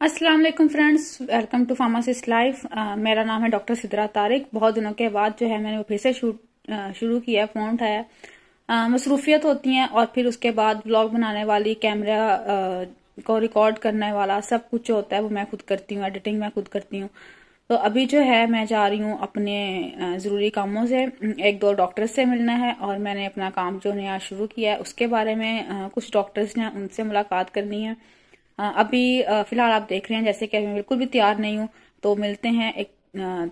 अस्सलाम वालेकुम friends, welcome to pharmacist life. मेरा नाम है डॉक्टर सिद्रा तारिक। बहुत दिनों के बाद जो है मैंने वो फिर से शुरू किया, फ़ोन उठाया। मसरूफियत होती हैं और फिर उसके बाद व्लॉग बनाने वाली, कैमरा को रिकॉर्ड करने वाला, सब कुछ जो होता है वो मैं खुद करती हूँ। एडिटिंग मैं खुद करती हूँ। तो अभी जो है मैं जा रही हूँ अपने ज़रूरी कामों से। एक दो डॉक्टर से मिलना है और मैंने अपना काम जो नया शुरू किया है उसके बारे में कुछ डॉक्टर्स ने उनसे मुलाकात करनी है। अभी फिलहाल आप देख रहे हैं जैसे कि मैं बिल्कुल भी तैयार नहीं हूँ। तो मिलते हैं एक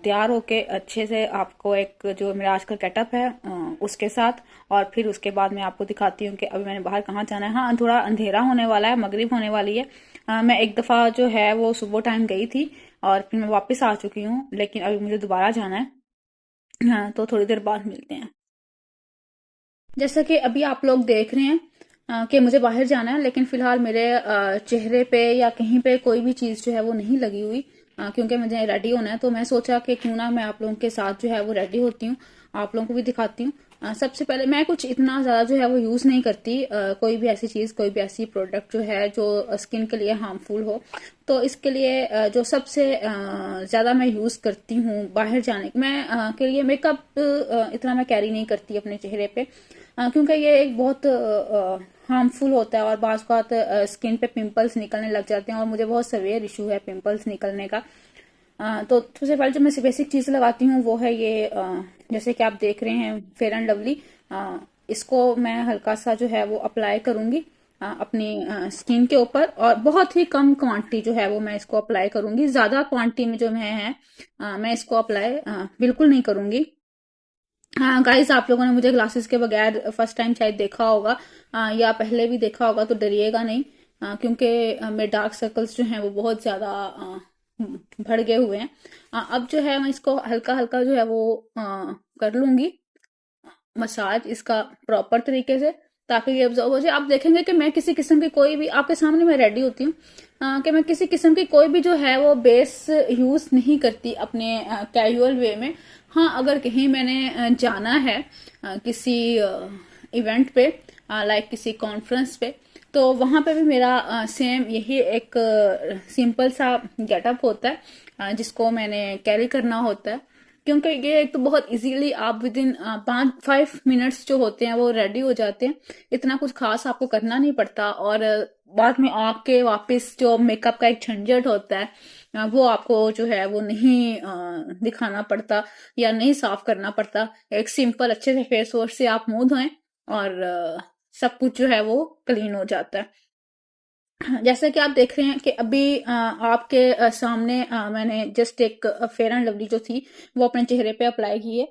तैयार होके अच्छे से, आपको एक जो मेरा आज का गेटअप है उसके साथ। और फिर उसके बाद मैं आपको दिखाती हूँ कि अभी मैंने बाहर कहाँ जाना है। हाँ, थोड़ा अंधेरा होने वाला है, मगरिब होने वाली है। मैं एक दफ़ा जो है वो सुबह टाइम गई थी और फिर मैं वापस आ चुकी हूँ, लेकिन अभी मुझे दोबारा जाना है। हाँ, तो थोड़ी देर बाद मिलते हैं। जैसा कि अभी आप लोग देख रहे हैं कि मुझे बाहर जाना है, लेकिन फिलहाल मेरे चेहरे पे या कहीं पे कोई भी चीज़ जो है वो नहीं लगी हुई, क्योंकि मुझे रेडी होना है। तो मैं सोचा कि क्यों ना मैं आप लोगों के साथ जो है वो रेडी होती हूँ, आप लोगों को भी दिखाती हूँ। सबसे पहले मैं कुछ इतना ज़्यादा जो है वो यूज़ नहीं करती, कोई भी ऐसी चीज़, कोई भी ऐसी प्रोडक्ट जो है जो स्किन के लिए हार्मफुल हो। तो इसके लिए जो सबसे ज़्यादा मैं यूज़ करती हूँ बाहर जाने के लिए, मेकअप इतना मैं कैरी नहीं करती अपने चेहरे पे, क्योंकि ये एक बहुत हार्मफुल होता है और बाज़ बात स्किन पे पिंपल्स निकलने लग जाते हैं और मुझे बहुत सवेयर इशू है पिंपल्स निकलने का। तो सबसे पहले जो मैं बेसिक चीज़ लगाती हूँ वो है ये, जैसे कि आप देख रहे हैं फेयर एंड लवली। इसको मैं हल्का सा जो है वो अप्लाई करूंगी अपनी स्किन के ऊपर, और बहुत ही कम क्वांटिटी जो है वो मैं इसको अप्लाई करूंगी। ज़्यादा क्वांटिटी में जो है मैं इसको अप्लाई बिल्कुल नहीं करूंगी। हाँ गाइस, आप लोगों ने मुझे ग्लासेस के बगैर फर्स्ट टाइम शायद देखा होगा, या पहले भी देखा होगा, तो डरिएगा नहीं, क्योंकि मेरे डार्क सर्कल्स जो हैं वो बहुत ज्यादा बढ़ गए हुए हैं। अब जो है मैं इसको हल्का हल्का जो है वो कर लूंगी मसाज इसका प्रॉपर तरीके से, ताकि ये ऑब्जर्व हो जाए। आप देखेंगे कि मैं किसी किस्म की कोई भी, आपके सामने मैं रेडी होती हूँ, कि मैं किसी किस्म की कोई भी जो है वो बेस यूज नहीं करती अपने कैजुअल वे में। हाँ, अगर कहीं मैंने जाना है किसी इवेंट पे, लाइक किसी कॉन्फ्रेंस पे, तो वहां पे भी मेरा सेम यही एक सिंपल सा गेटअप होता है, जिसको मैंने कैरी करना होता है। क्योंकि ये एक तो बहुत इजीली आप विद इन 5-5 मिनट्स जो होते हैं वो रेडी हो जाते हैं। इतना कुछ खास आपको करना नहीं पड़ता, और बाद में आके वापस जो मेकअप का एक झंझट होता है वो आपको जो है वो नहीं दिखाना पड़ता या नहीं साफ करना पड़ता। एक सिंपल अच्छे से फेस वॉश से आप मुंह धोएं और सब कुछ जो है वो क्लीन हो जाता है। जैसा कि आप देख रहे हैं कि अभी आपके सामने मैंने जस्ट एक फेयर एंड लवली जो थी वो अपने चेहरे पे अप्लाई की है,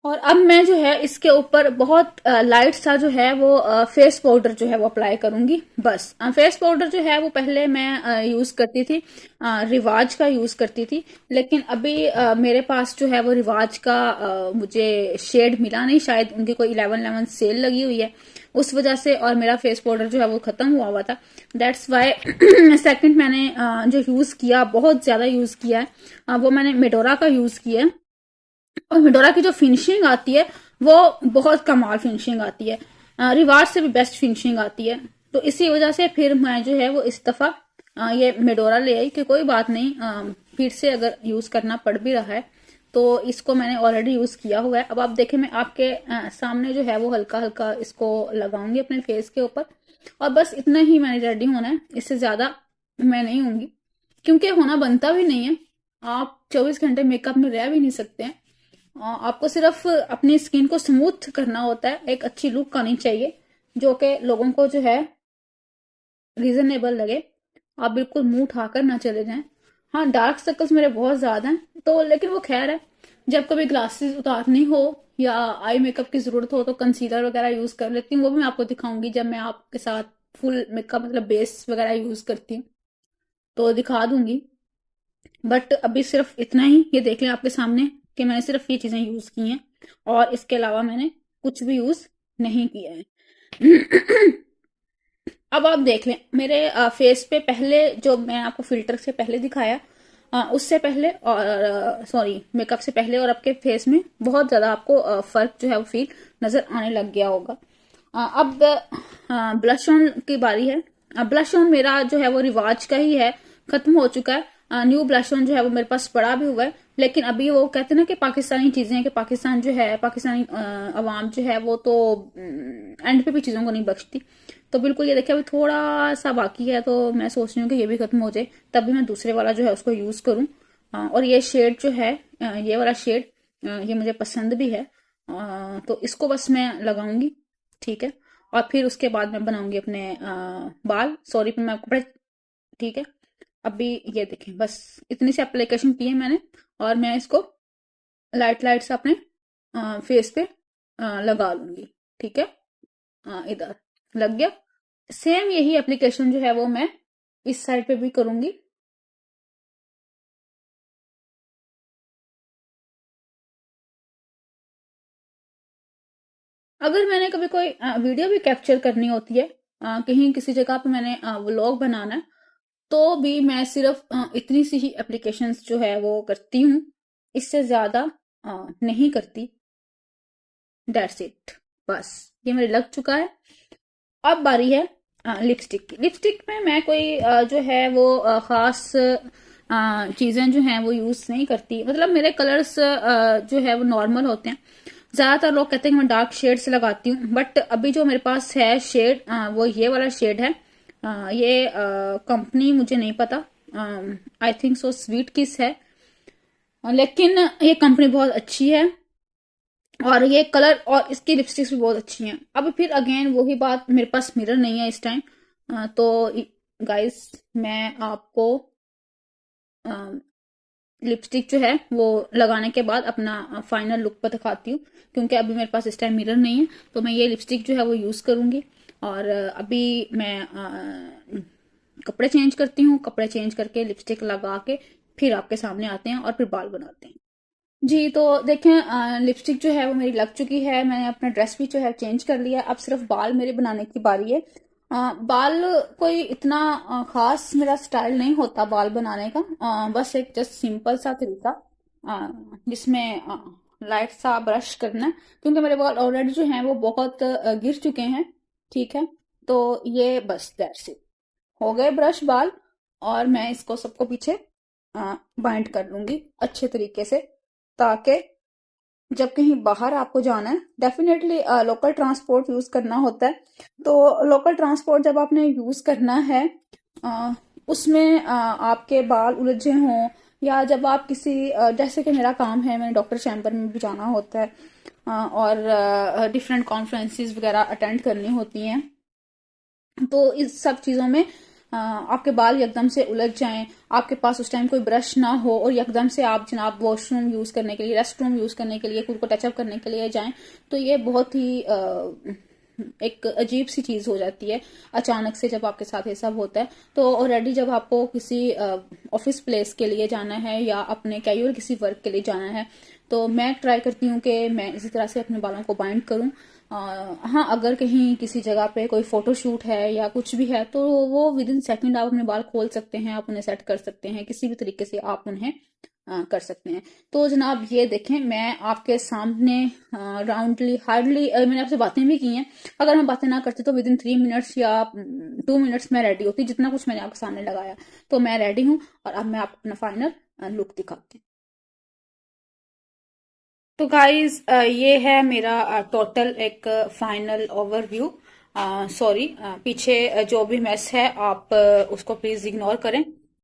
और अब मैं जो है इसके ऊपर बहुत लाइट सा जो है वो फेस पाउडर जो है वो अप्लाई करूंगी। बस फेस पाउडर जो है वो पहले मैं यूज करती थी, रिवाज का यूज करती थी, लेकिन अभी मेरे पास जो है वो रिवाज का मुझे शेड मिला नहीं, शायद उनकी कोई 11-11 सेल लगी हुई है उस वजह से, और मेरा फेस पाउडर जो है वो खत्म हुआ हुआ था। दैट्स वाई सेकंड मैंने जो यूज किया, बहुत ज्यादा यूज किया है, वो मैंने मेडोरा का यूज किया है। और मेडोरा की जो फिनिशिंग आती है वो बहुत कमाल फिनिशिंग आती है, रिवाज से भी बेस्ट फिनिशिंग आती है। तो इसी वजह से फिर मैं जो है वो इस दफा ये मेडोरा ले आई कि कोई बात नहीं, फिर से अगर यूज करना पड़ भी रहा है तो इसको मैंने ऑलरेडी यूज किया हुआ है। अब आप देखें, मैं आपके सामने जो है वो हल्का हल्का इसको लगाऊंगी अपने फेस के ऊपर, और बस इतना ही मैंने रेडी होना है, इससे ज्यादा मैं नहीं होंगी, क्योंकि होना बनता भी नहीं है। आप 24 घंटे मेकअप में रह भी नहीं सकते हैं। आपको सिर्फ अपनी स्किन को स्मूथ करना होता है, एक अच्छी लुक आनी चाहिए जो कि लोगों को जो है रीजनेबल लगे, आप बिल्कुल मुंह उठाकर ना चले जाएं। हाँ, डार्क सर्कल्स मेरे बहुत ज्यादा हैं, तो लेकिन वो खैर है, जब कभी ग्लासेस उतारनी हो या आई मेकअप की जरूरत हो तो कंसीलर वगैरह यूज कर लेती हूँ। वो भी मैं आपको दिखाऊंगी जब मैं आपके साथ फुल मेकअप मतलब बेस वगैरह यूज करती हूँ तो दिखा दूंगी। बट अभी सिर्फ इतना ही, ये देख लें आपके सामने कि मैंने सिर्फ ये चीजें यूज की हैं और इसके अलावा मैंने कुछ भी यूज नहीं किया है। अब आप देख लें मेरे फेस पे पहले जो मैं आपको फिल्टर से पहले दिखाया, उससे पहले और सॉरी मेकअप से पहले और आपके फेस में बहुत ज्यादा आपको फर्क जो है वो फील नजर आने लग गया होगा। अब ब्लश ऑन की बारी है। ब्लश ऑन मेरा जो है वो रिवाज का ही है, खत्म हो चुका है। न्यू ब्लश ऑन जो है वो मेरे पास पड़ा भी हुआ है, लेकिन अभी वो कहते हैं ना कि पाकिस्तानी चीजें हैं, कि पाकिस्तान जो है, पाकिस्तानी अवाम जो है वो तो एंड पे भी चीजों को नहीं बख्शती। तो बिल्कुल ये देखिए अभी थोड़ा सा बाकी है, तो मैं सोच रही हूँ कि ये भी खत्म हो जाए, तब भी मैं दूसरे वाला जो है उसको यूज करूँ। और ये शेड जो है, ये वाला शेड, ये मुझे पसंद भी है। तो इसको बस मैं लगाऊंगी, ठीक है। और फिर उसके बाद मैं बनाऊंगी अपने बाल। सॉरी मैं आपको बड़े, ठीक है। अभी ये देखें, बस इतनी सी एप्लीकेशन की है मैंने, और मैं इसको लाइट लाइट से अपने फेस पे लगा लूंगी, ठीक है। इधर लग गया। सेम यही एप्लीकेशन जो है वो मैं इस साइड पे भी करूंगी। अगर मैंने कभी कोई वीडियो भी कैप्चर करनी होती है, कहीं किसी जगह पे मैंने व्लॉग बनाना है, तो भी मैं सिर्फ इतनी सी ही एप्लीकेशंस जो है वो करती हूँ, इससे ज्यादा नहीं करती। दैट्स इट, बस ये मेरे लग चुका है। अब बारी है लिपस्टिक की। लिपस्टिक में मैं कोई जो है वो खास चीजें जो हैं वो यूज नहीं करती। मतलब मेरे कलर्स जो है वो नॉर्मल होते हैं। ज्यादातर लोग कहते हैं कि मैं डार्क शेड से लगाती हूँ, बट अभी जो मेरे पास है शेड, वो ये वाला शेड है। ये कंपनी मुझे नहीं पता, आई थिंक सो स्वीट किस है, लेकिन ये कंपनी बहुत अच्छी है, और ये कलर और इसकी लिपस्टिक्स भी बहुत अच्छी हैं। अब फिर अगेन वही बात, मेरे पास मिरर नहीं है इस टाइम, तो गाइस मैं आपको लिपस्टिक जो है वो लगाने के बाद अपना फाइनल लुक पर दिखाती हूँ, क्योंकि अभी मेरे पास इस टाइम मिरर नहीं है। तो मैं ये लिपस्टिक जो है वो यूज करूंगी, और अभी मैं कपड़े चेंज करती हूँ। कपड़े चेंज करके लिपस्टिक लगा के फिर आपके सामने आते हैं और फिर बाल बनाते हैं। जी, तो देखें लिपस्टिक जो है वो मेरी लग चुकी है। मैंने अपना ड्रेस भी जो है चेंज कर लिया। अब सिर्फ बाल मेरे बनाने की बारी है। बाल कोई इतना खास मेरा स्टाइल नहीं होता बाल बनाने का। बस एक जस्ट सिंपल सा तरीका, जिसमें लाइट सा ब्रश करना है, क्योंकि मेरे बाल ऑलरेडी जो हैं वो बहुत गिर चुके हैं, ठीक है। तो ये बस दैट्स इट, हो गए ब्रश बाल। और मैं इसको सबको पीछे बाइंड कर लूंगी अच्छे तरीके से, ताकि जब कहीं बाहर आपको जाना है, डेफिनेटली लोकल ट्रांसपोर्ट यूज करना होता है। तो लोकल ट्रांसपोर्ट जब आपने यूज करना है, उसमें आपके बाल उलझे हों, या जब आप किसी जैसे कि मेरा काम है, मैंने डॉक्टर चैम्बर में भी जाना होता है, और डिफरेंट कॉन्फ्रेंसेस वगैरह अटेंड करनी होती हैं, तो इस सब चीजों में आपके बाल एकदम से उलझ जाएं, आपके पास उस टाइम कोई ब्रश ना हो, और एकदम से आप जनाब वॉशरूम यूज करने के लिए, रेस्ट रूम यूज करने के लिए, खुद को टचअप करने के लिए जाएं, तो ये बहुत ही एक अजीब सी चीज हो जाती है अचानक से जब आपके साथ ये सब होता है। तो ऑलरेडी जब आपको किसी ऑफिस प्लेस के लिए जाना है, या अपने कैजुअल किसी वर्क के लिए जाना है, तो मैं ट्राई करती हूँ कि मैं इसी तरह से अपने बालों को बाइंड करूँ। हाँ, अगर कहीं किसी जगह पे कोई फोटो शूट है या कुछ भी है, तो वो विद इन सेकेंड आप अपने बाल खोल सकते हैं, आप उन्हें सेट कर सकते हैं, किसी भी तरीके से आप उन्हें कर सकते हैं। तो जनाब ये देखें, मैं आपके सामने राउंडली हार्डली मैंने आपसे बातें भी की हैं। अगर मैं बातें ना करती तो विद इन 3 मिनट्स या 2 मिनट्स में रेडी होती, जितना कुछ मैंने आपके सामने लगाया। तो मैं रेडी हूँ, और अब मैं आपको अपना फाइनल लुक दिखाती हूँ। तो गाइज ये है मेरा टोटल एक फाइनल ओवरव्यू। सॉरी, पीछे जो भी मेस है आप उसको प्लीज इग्नोर करें।